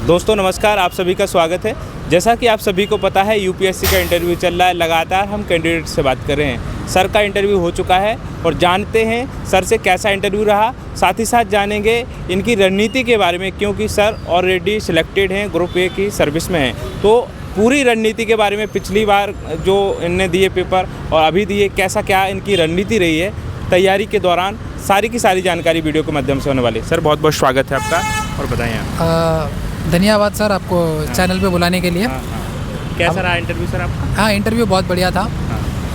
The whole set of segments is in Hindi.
दोस्तों नमस्कार, आप सभी का स्वागत है। जैसा कि आप सभी को पता है यूपीएससी का इंटरव्यू चल रहा है। लगातार हम कैंडिडेट से बात कर रहे हैं। सर का इंटरव्यू हो चुका है और जानते हैं सर से कैसा इंटरव्यू रहा। साथ ही साथ जानेंगे इनकी रणनीति के बारे में, क्योंकि सर ऑलरेडी सिलेक्टेड हैं, ग्रुप ए की सर्विस में हैं। तो पूरी रणनीति के बारे में, पिछली बार जो इनने दिए पेपर और अभी दिए, कैसा क्या इनकी रणनीति रही है तैयारी के दौरान, सारी की सारी जानकारी वीडियो के माध्यम से होने वाली। सर बहुत बहुत स्वागत है आपका और बताएं आप। धन्यवाद सर आपको चैनल पे बुलाने के लिए। कैसा रहा इंटरव्यू सर आपका? हाँ, इंटरव्यू बहुत बढ़िया था।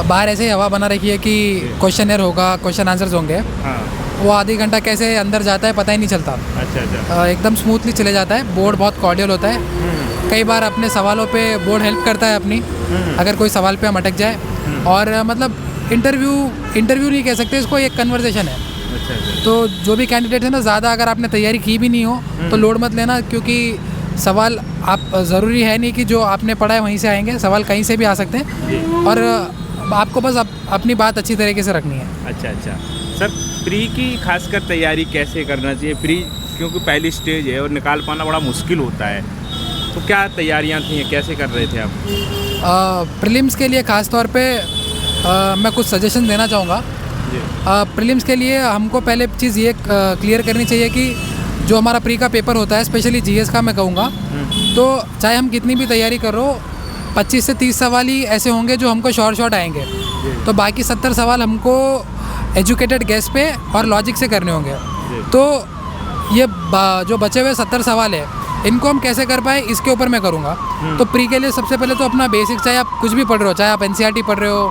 बाहर ऐसे ही हवा बना रखी है कि क्वेश्चन होगा, क्वेश्चन आंसर्स होंगे। वो आधी घंटा कैसे अंदर जाता है पता ही नहीं चलता। अच्छा। एकदम स्मूथली चले जाता है। बोर्ड बहुत कॉर्डियल होता है। कई बार अपने सवालों पे बोर्ड हेल्प करता है अपनी, अगर कोई सवाल पे हम अटक जाए। और मतलब इंटरव्यू नहीं कह सकते इसको, एक कन्वर्सेशन है। तो जो भी कैंडिडेट है ना, ज़्यादा अगर आपने तैयारी की भी नहीं हो तो लोड मत लेना, क्योंकि सवाल आप ज़रूरी है नहीं कि जो आपने पढ़ा है वहीं से आएंगे। सवाल कहीं से भी आ सकते हैं और आपको बस अपनी बात अच्छी तरीके से रखनी है। अच्छा सर, प्री की खासकर तैयारी कैसे करना चाहिए? प्री क्योंकि पहली स्टेज है और निकाल पाना बड़ा मुश्किल होता है, तो क्या तैयारियाँ थी, कैसे कर रहे थे आप? प्रीलिम्स के लिए ख़ास तौर पे मैं कुछ सजेशन देना चाहूँगा। प्रीलिम्स के लिए हमको पहले चीज़ ये क्लियर करनी चाहिए कि जो हमारा प्री का पेपर होता है, स्पेशली जीएस का मैं कहूँगा, तो चाहे हम कितनी भी तैयारी कर रहे हो, 25 से 30 सवाल ही ऐसे होंगे जो हमको शॉर्ट आएंगे। तो बाकी 70 सवाल हमको एजुकेटेड गेस पे और लॉजिक से करने होंगे। तो ये जो बचे हुए 70 सवाल है, इनको हम कैसे कर पाए, इसके ऊपर मैं करूँगा। तो प्री के लिए सबसे पहले तो अपना बेसिक, चाहे आप कुछ भी पढ़ रहे हो, चाहे आप एनसीईआरटी पढ़ रहे हो,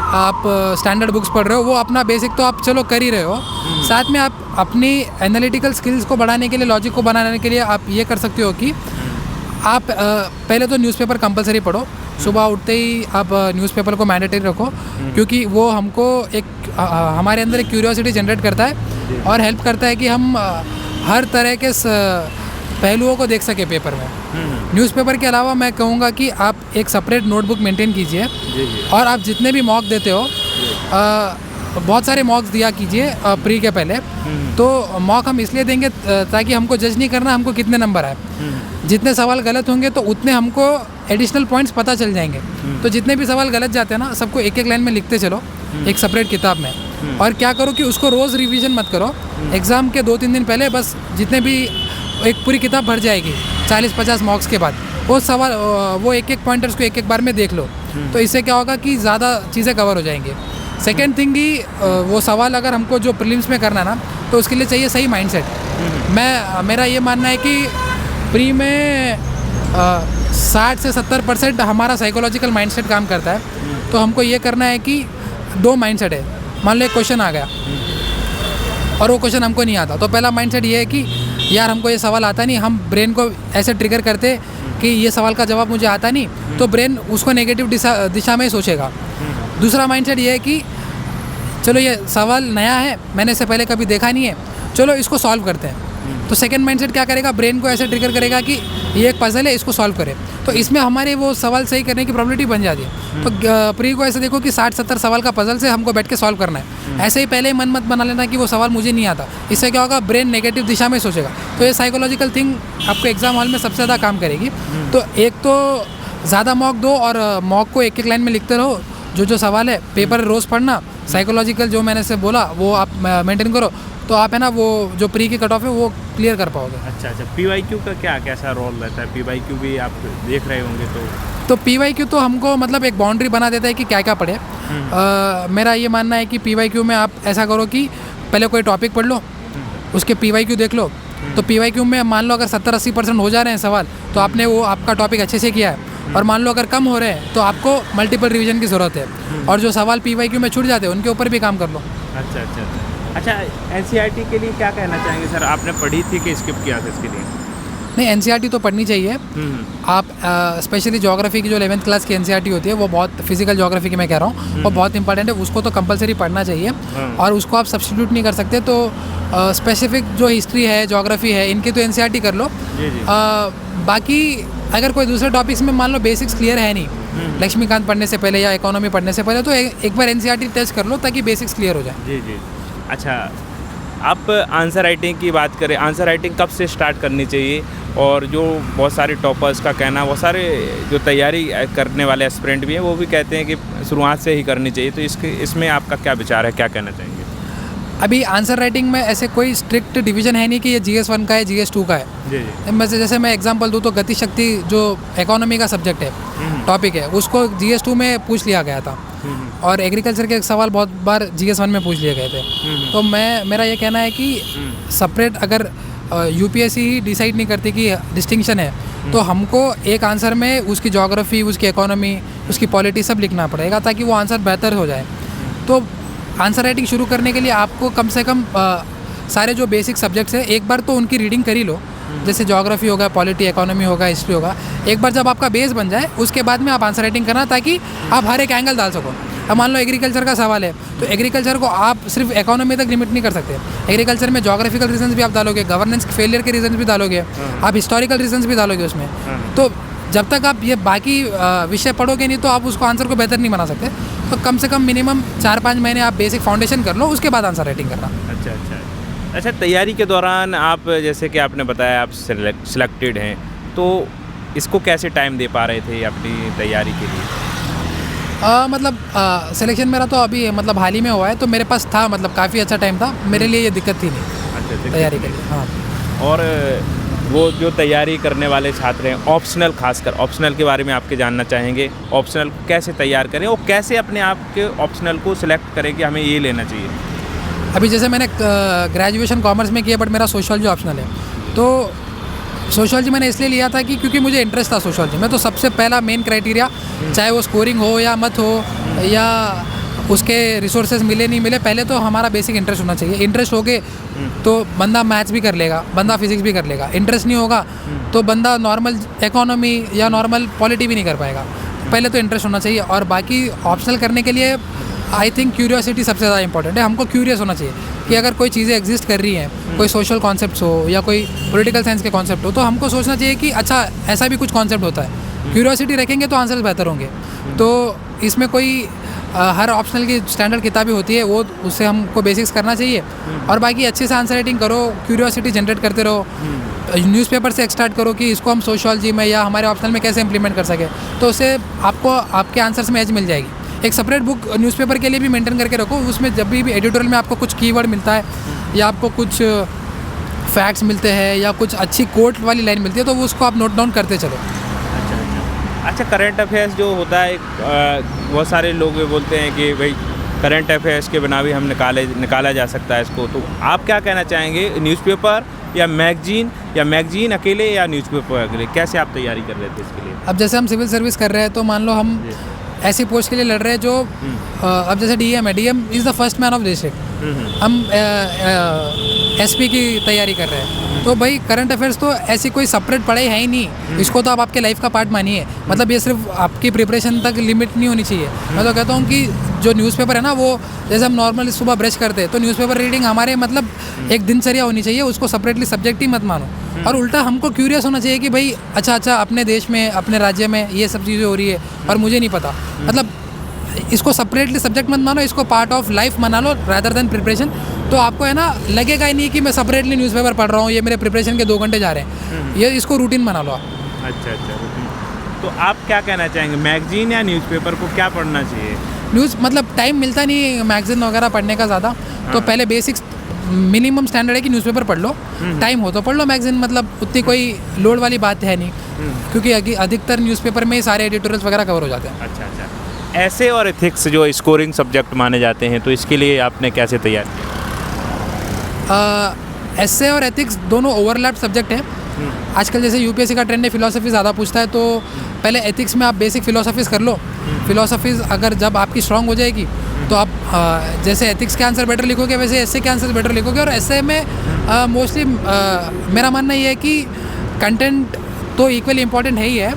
आप स्टैंडर्ड बुक्स पढ़ रहे हो, वो अपना बेसिक तो आप चलो कर ही रहे हो। साथ में आप अपनी एनालिटिकल स्किल्स को बढ़ाने के लिए, लॉजिक को बनाने के लिए आप ये कर सकते हो कि आप पहले तो न्यूज़पेपर कंपलसरी पढ़ो। सुबह उठते ही आप न्यूज़पेपर को मैंडेटरी रखो, क्योंकि वो हमको हमारे अंदर एक क्यूरियोसिटी जनरेट करता है और हेल्प करता है कि हम हर तरह के पहलुओं को देख सके पेपर में। न्यूज़पेपर के अलावा मैं कहूँगा कि आप एक सेपरेट नोटबुक मेंटेन कीजिए और आप जितने भी मॉक देते हो, बहुत सारे मॉक्स दिया कीजिए प्री के पहले। तो मॉक हम इसलिए देंगे ताकि हमको जज नहीं करना हमको कितने नंबर आए। जितने सवाल गलत होंगे तो उतने हमको एडिशनल पॉइंट्स पता चल जाएंगे। तो जितने भी सवाल गलत जाते हैं ना, सबको एक एक लाइन में लिखते चलो एक सेपरेट किताब में। और क्या करो कि उसको रोज़ रिवीजन मत करो। एग्ज़ाम के 2-3 दिन पहले बस जितने भी, एक पूरी किताब भर जाएगी 40-50 मार्क्स के बाद, वो सवाल वो एक एक पॉइंटर्स को एक बार में देख लो। तो इससे क्या होगा कि ज़्यादा चीज़ें कवर हो जाएंगी। सेकेंड थिंग ही, वो सवाल अगर हमको जो प्रीलिम्स में करना है ना, तो उसके लिए चाहिए सही माइंडसेट। मेरा ये मानना है कि प्री में 60 से 70% हमारा साइकोलॉजिकल माइंडसेट काम करता है। तो हमको ये करना है कि 2 माइंडसेट है। मान लो एक क्वेश्चन आ गया और वो क्वेश्चन हमको नहीं आता, तो पहला माइंडसेट ये है कि यार हमको ये सवाल आता नहीं। हम ब्रेन को ऐसे ट्रिगर करते कि ये सवाल का जवाब मुझे आता नहीं, तो ब्रेन उसको नेगेटिव दिशा में सोचेगा। दूसरा माइंडसेट ये है कि चलो ये सवाल नया है, मैंने इससे पहले कभी देखा नहीं है, चलो इसको सॉल्व करते हैं। तो सेकंड माइंडसेट क्या करेगा, ब्रेन को ऐसे ट्रिगर करेगा कि ये एक पजल है, इसको सॉल्व करें। तो इसमें हमारे वो सवाल सही करने की प्रोबेबिलिटी बन जाती है। तो प्री को ऐसे देखो कि 60-70 सवाल का पजल से हमको बैठ के सॉल्व करना है। ऐसे ही पहले ही मन मत बना लेना कि वो सवाल मुझे नहीं आता। इससे क्या होगा, ब्रेन नेगेटिव दिशा में सोचेगा। तो ये साइकोलॉजिकल थिंग आपको एग्जाम हॉल में सबसे ज़्यादा काम करेगी। तो एक तो ज़्यादा मॉक दो और मॉक को एक एक लाइन में लिखते रहो। जो सवाल है पेपर रोज़ पढ़ना, साइकोलॉजिकल जो मैंने से बोला वो आप मेंटेन करो, तो आप है ना वो जो प्री की कट ऑफ है वो क्लियर कर पाओगे। अच्छा, पीवाईक्यू का कैसा रोल रहता है? पीवाईक्यू भी आप देख रहे होंगे तो पीवाईक्यू तो हमको मतलब एक बाउंड्री बना देता है कि क्या क्या पढ़े। मेरा ये मानना है कि पीवाईक्यू में आप ऐसा करो कि पहले कोई टॉपिक पढ़ लो, उसके पीवाईक्यू देख लो। तो पीवाईक्यू में मान लो अगर 70-80% हो जा रहे हैं सवाल, तो आपने वो आपका टॉपिक अच्छे से किया है। और मान लो अगर कम हो रहे हैं तो आपको मल्टीपल रिवीजन की ज़रूरत है। और जो सवाल पीवाईक्यू में छूट जाते हैं उनके ऊपर भी काम कर लो। अच्छा, एनसीईआरटी के लिए क्या कहना चाहेंगे सर? आपने पढ़ी थी कि स्किप किया था इसके लिए? नहीं, एनसीईआरटी तो पढ़नी चाहिए। आप स्पेशली ज्योग्राफी की जो 11th क्लास की एनसीईआरटी होती है, वो बहुत फिजिकल ज्योग्राफी की मैं कह रहा हूँ, वो बहुत इंपॉर्टेंट है। उसको तो कंपलसरी पढ़ना चाहिए और उसको आप सब्स्टिट्यूट नहीं कर सकते। तो स्पेसिफिक जो हिस्ट्री है, ज्योग्राफी है, इनकी तो एनसीईआरटी कर लो। बाकी अगर कोई दूसरे टॉपिक्स में मान लो बेसिक्स क्लियर है नहीं, लक्ष्मीकांत पढ़ने से पहले या इकोनॉमी पढ़ने से पहले, तो एक बार एनसीईआरटी टेस्ट कर लो ताकि बेसिक्स क्लियर हो जाए। जी। अच्छा, आप आंसर राइटिंग की बात करें, आंसर राइटिंग कब से स्टार्ट करनी चाहिए और जो बहुत सारे टॉपर्स का कहना, बहुत सारे जो तैयारी करने वाले एस्पिरेंट भी हैं वो भी कहते हैं कि शुरुआत से ही करनी चाहिए। तो इसमें आपका क्या विचार है, क्या कहना चाहेंगे? अभी आंसर राइटिंग में ऐसे कोई स्ट्रिक्ट डिवीजन है नहीं कि ये GS 1 का है, GS 2 का है। जी जी। मैं जैसे मैं एग्जांपल दूँ तो गति शक्ति जो इकोनॉमी का सब्जेक्ट है, टॉपिक है, उसको GS 2 में पूछ लिया गया था और एग्रीकल्चर के सवाल बहुत बार GS 1 में पूछ लिए गए थे। तो मेरा ये कहना है कि सेपरेट अगर UPSC ही डिसाइड नहीं करती कि डिस्टिंक्शन है, तो हमको एक आंसर में उसकी ज्योग्राफी, उसकी इकोनॉमी, उसकी पॉलिटी सब लिखना पड़ेगा ताकि वो आंसर बेहतर हो जाए। तो आंसर राइटिंग शुरू करने के लिए आपको कम से कम सारे जो बेसिक सब्जेक्ट्स हैं एक बार तो उनकी रीडिंग कर ही लो, जैसे ज्योग्राफी होगा, पॉलिटी, इकोनॉमी होगा, हिस्ट्री होगा। एक बार जब आपका बेस बन जाए उसके बाद में आप आंसर राइटिंग करना, ताकि आप हर एक एंगल डाल सको। अब मान लो एग्रीकल्चर का सवाल है तो एग्रीकल्चर को आप सिर्फ इकोनॉमी तक लिमिट नहीं कर सकते। एग्रीकल्चर में ज्योग्राफिकल रीजंस भी आप डालोगे, गवर्नेंस फेलियर के रीजंस भी डालोगे, आप हिस्टोरिकल रीजंस भी डालोगे उसमें। तो जब तक आप ये बाकी विषय पढ़ोगे नहीं तो आप उसको आंसर को बेहतर नहीं बना सकते। तो कम से कम मिनिमम 4-5 महीने आप बेसिक फाउंडेशन कर लो, उसके बाद आंसर राइटिंग करना। अच्छा, तैयारी के दौरान आप, जैसे कि आपने बताया आप सिलेक्टेड हैं, तो इसको कैसे टाइम दे पा रहे थे अपनी तैयारी के लिए? सिलेक्शन मेरा तो अभी मतलब हाल ही में हुआ है, तो मेरे पास था मतलब काफ़ी अच्छा टाइम था, मेरे लिए ये दिक्कत थी नहीं। अच्छा, तैयारी के लिए। हाँ। और वो जो तैयारी करने वाले छात्र हैं, ऑप्शनल, खासकर ऑप्शनल के बारे में आपके जानना चाहेंगे। ऑप्शनल कैसे तैयार करें और कैसे अपने आप के ऑप्शनल को सिलेक्ट करें कि हमें ये लेना चाहिए? अभी जैसे मैंने ग्रेजुएशन कॉमर्स में किया, बट मेरा सोशियोलॉजी ऑप्शनल है। तो सोशियोलॉजी मैंने इसलिए लिया था कि क्योंकि मुझे इंटरेस्ट था सोशियोलॉजी में। तो सबसे पहला मेन क्राइटेरिया, चाहे वो स्कोरिंग हो या मत हो या उसके रिसोर्सेज मिले नहीं मिले, पहले तो हमारा बेसिक इंटरेस्ट होना चाहिए। इंटरेस्ट हो गए तो बंदा मैथ्स भी कर लेगा, बंदा फिजिक्स भी कर लेगा। इंटरेस्ट नहीं होगा तो बंदा नॉर्मल इकोनॉमी या नॉर्मल पॉलिटी भी नहीं कर पाएगा। पहले तो इंटरेस्ट होना चाहिए। और बाकी ऑप्शनल करने के लिए आई थिंक क्यूरियोसिटी सबसे ज़्यादा इंपॉर्टेंट है। हमको क्यूरियस होना चाहिए कि अगर कोई चीज़ें एग्जिस्ट कर रही हैं, कोई सोशल कॉन्सेप्ट्स हो या कोई पॉलिटिकल साइंस के कॉन्सेप्ट हो, तो हमको सोचना चाहिए कि अच्छा ऐसा भी कुछ कॉन्सेप्ट होता है। क्यूरियोसिटी रखेंगे तो आंसर्स बेहतर होंगे। तो इसमें कोई हर ऑप्शनल की स्टैंडर्ड किताबें होती है, वो उससे हमको बेसिक्स करना चाहिए। और बाकी अच्छे से आंसर राइटिंग करो, क्यूरियोसिटी जनरेट करते रहो। न्यूज़पेपर से स्टार्ट करो कि इसको हम सोशियोलॉजी में या हमारे ऑप्शनल में कैसे इंप्लीमेंट कर सकें, तो उससे आपको आपके आंसर्स में एज मिल जाएगी। एक सेपरेट बुक न्यूज़पेपर के लिए भी मेंटेन करके रखो, उसमें जब भी एडिटोरियल में आपको कुछ कीवर्ड मिलता है या आपको कुछ फैक्ट्स मिलते हैं या कुछ अच्छी कोट वाली लाइन मिलती है, तो वो उसको आप नोट डाउन करते चलो। अच्छा, करंट अफेयर्स जो होता है, बहुत सारे लोग बोलते हैं कि भाई करंट अफेयर्स के बिना भी हम निकाला जा सकता है इसको, तो आप क्या कहना चाहेंगे? न्यूज़पेपर या मैगजीन अकेले या न्यूज़पेपर अकेले, कैसे आप तैयारी कर रहे थे इसके लिए? अब जैसे हम सिविल सर्विस कर रहे हैं, तो मान लो हम ऐसी पोस्ट के लिए लड़ रहे हैं जो अब जैसे डीएम है, DM is the first man of district. हम एसपी की तैयारी कर रहे हैं, तो भाई करंट अफेयर्स तो ऐसी कोई सेपरेट पढ़ाई है ही नहीं। इसको तो आप आपके लाइफ का पार्ट मानिए। मतलब ये सिर्फ आपकी प्रिपरेशन तक लिमिट नहीं होनी चाहिए। मैं तो कहता हूँ कि जो न्यूज़पेपर है ना, वो जैसे हम नॉर्मली सुबह ब्रश करते हैं, तो न्यूज़पेपर रीडिंग हमारे मतलब एक दिनचर्या होनी चाहिए। उसको सेपरेटली सब्जेक्ट ही मत मानो। और उल्टा हमको क्यूरियस होना चाहिए कि भाई अच्छा अपने देश में, अपने राज्य में ये सब चीज़ें हो रही है और मुझे नहीं पता। मतलब इसको सेपरेटली सब्जेक्ट मत मानो, इसको पार्ट ऑफ लाइफ बना लो रादर देन प्रिपरेशन। तो आपको है ना लगेगा ही नहीं कि मैं सेपरेटली न्यूज़पेपर पढ़ रहा हूँ, ये मेरे प्रिपरेशन के 2 घंटे जा रहे हैं। ये इसको रूटीन बना लो आप। अच्छा, तो आप क्या कहना चाहेंगे, मैगजीन या न्यूज़पेपर को क्या पढ़ना चाहिए? न्यूज़ मतलब टाइम मिलता नहीं मैगजीन वगैरह पढ़ने का ज़्यादा, तो पहले बेसिक्स मिनिमम स्टैंडर्ड है कि न्यूज़पेपर पढ़ लो। टाइम हो तो पढ़ लो मैगजीन, मतलब उतनी कोई लोड वाली बात है नहीं, क्योंकि अधिकतर न्यूज़पेपर में ही सारे एडिटोरियल्स वगैरह कवर हो जाते हैं। अच्छा, ऐसे और एथिक्स जो स्कोरिंग सब्जेक्ट माने जाते हैं, तो इसके लिए आपने कैसे तैयार किया? एसे और एथिक्स दोनों ओवरलैप सब्जेक्ट है। आजकल जैसे यूपीएससी का ट्रेंड है, फिलॉसफी ज़्यादा पूछता है, तो पहले एथिक्स में आप बेसिक फिलॉसफीज़ कर लो। फिलॉसफीज़ अगर जब आपकी स्ट्रांग हो जाएगी तो आप जैसे एथिक्स के आंसर बेटर लिखोगे, वैसे एसे के आंसर बेटर लिखोगे। और एसे में मोस्टली मेरा मानना ये है कि कंटेंट तो इक्वली इम्पॉर्टेंट है ही है,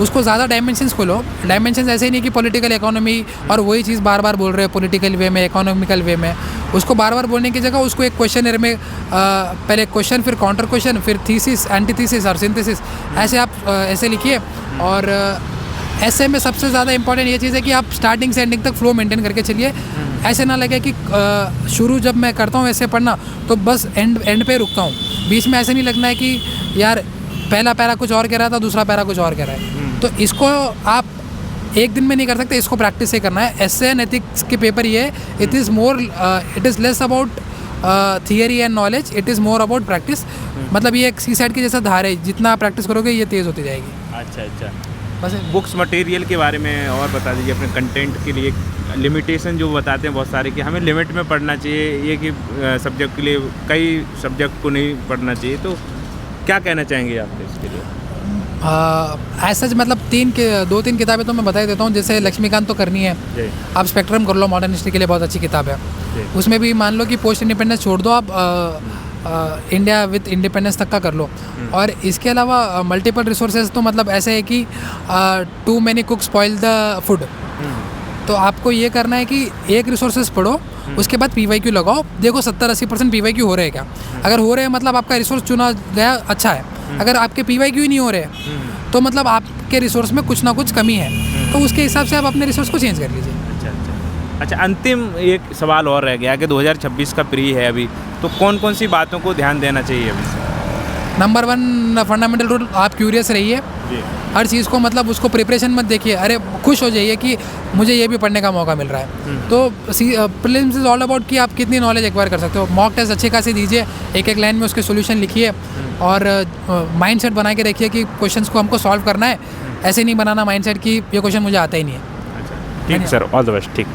उसको ज़्यादा डायमेंशंस खोलो। डायमेंशंस ऐसे ही नहीं कि पॉलिटिकल इकोनॉमी और वही चीज़ बार बार बोल रहे हो पॉलिटिकल वे में, इकोनॉमिकल वे में। उसको बार बार बोलने की जगह उसको एक क्वेश्चन में पहले क्वेश्चन, फिर काउंटर क्वेश्चन, फिर थीसिस, एंटीथीसिस और सिंथेसिस, ऐसे आप ऐसे लिखिए। और ऐसे में सबसे ज़्यादा इंपॉर्टेंट ये चीज़ है कि आप स्टार्टिंग से एंडिंग तक फ्लो मेंटेन करके चलिए। ऐसे ना लगे कि शुरू जब मैं करता हूँ ऐसे पढ़ना तो बस एंड पे रुकता हूँ। बीच में ऐसे नहीं लगना है कि यार पहला पैरा कुछ और कह रहा था, दूसरा पैरा कुछ और कह रहा है। तो इसको आप एक दिन में नहीं कर सकते, इसको प्रैक्टिस से करना है। एसे एंड एथिक्स के पेपर ये it is less about theory and knowledge, it is more about practice. मतलब ये एक सी साइड की जैसा धार है, जितना आप प्रैक्टिस करोगे ये तेज़ होती जाएगी। अच्छा। बस बुक्स मटेरियल के बारे में और बता दीजिए, अपने कंटेंट के लिए लिमिटेशन जो बताते हैं बहुत सारे कि हमें लिमिट में पढ़ना चाहिए, ये कि सब्जेक्ट के लिए कई सब्जेक्ट को नहीं पढ़ना चाहिए, तो क्या कहना चाहेंगे आप इसके लिए? ऐसा मतलब 2-3 किताबें तो मैं बता ही देता हूँ। जैसे लक्ष्मीकांत तो करनी है, जी। आप स्पेक्ट्रम कर लो, मॉडर्न हिस्ट्री के लिए बहुत अच्छी किताब है। जी। उसमें भी मान लो कि पोस्ट इंडिपेंडेंस छोड़ दो, आप इंडिया विथ इंडिपेंडेंस तक का कर लो। और इसके अलावा मल्टीपल रिसोर्सेज तो मतलब ऐसे है कि too many cook spoil the food. तो आपको ये करना है कि एक रिसोर्सेज पढ़ो, उसके बाद PYQ लगाओ, देखो 70-80% PYQ हो रहे हैं क्या। अगर हो रहे हैं मतलब आपका रिसोर्स चुना गया अच्छा है। अगर आपके PYQ ही नहीं हो रहे तो मतलब आपके रिसोर्स में कुछ ना कुछ कमी है, तो उसके हिसाब से आप अपने रिसोर्स को चेंज कर लीजिए। अच्छा, अंतिम एक सवाल और रह गया कि 2026 का प्री है अभी, तो कौन कौन सी बातों को ध्यान देना चाहिए अभी? नंबर 1 फंडामेंटल रूल, आप क्यूरियस रहिए जी। हर चीज़ को, मतलब उसको प्रिपरेशन मत देखिए, अरे खुश हो जाइए कि मुझे ये भी पढ़ने का मौका मिल रहा है। तो प्रीलिम्स इज़ ऑल अबाउट कि आप कितनी नॉलेज एक्वायर कर सकते हो। मॉक टेस्ट अच्छे खासी दीजिए, एक लाइन में उसके सोल्यूशन लिखिए, और माइंडसेट बना के रखिए कि क्वेश्चंस को हमको सॉल्व करना है। ऐसे नहीं बनाना माइंडसेट कि ये क्वेश्चन मुझे आता ही नहीं है। अच्छा, ठीक सर, ऑल द बेस्ट। ठीक।